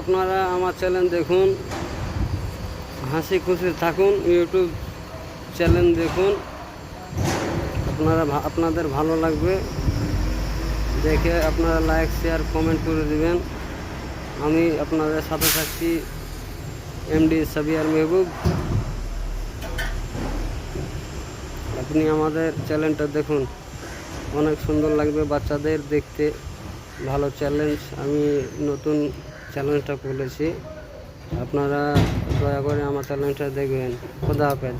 আপনারা আমার চ্যানেল দেখুন, হাসি খুশি থাকুন। ইউটিউব চ্যানেল দেখুন, আপনাদের ভালো লাগবে দেখে। আপনারা লাইক শেয়ার কমেন্ট করে দিবেন। আমি আপনাদের সাথে থাকছি, এমডি সাবিয়ার মেহবুব। আপনি আমাদের চ্যানেলটা দেখুন, অনেক সুন্দর লাগবে বাচ্চাদের দেখতে। ভালো চ্যালেঞ্জ, আমি নতুন চ্যালেঞ্জটা খুলেছি। আপনারা দয়া করে আমার চ্যালেঞ্জটা দেখবেন। খোদা হাফেজ।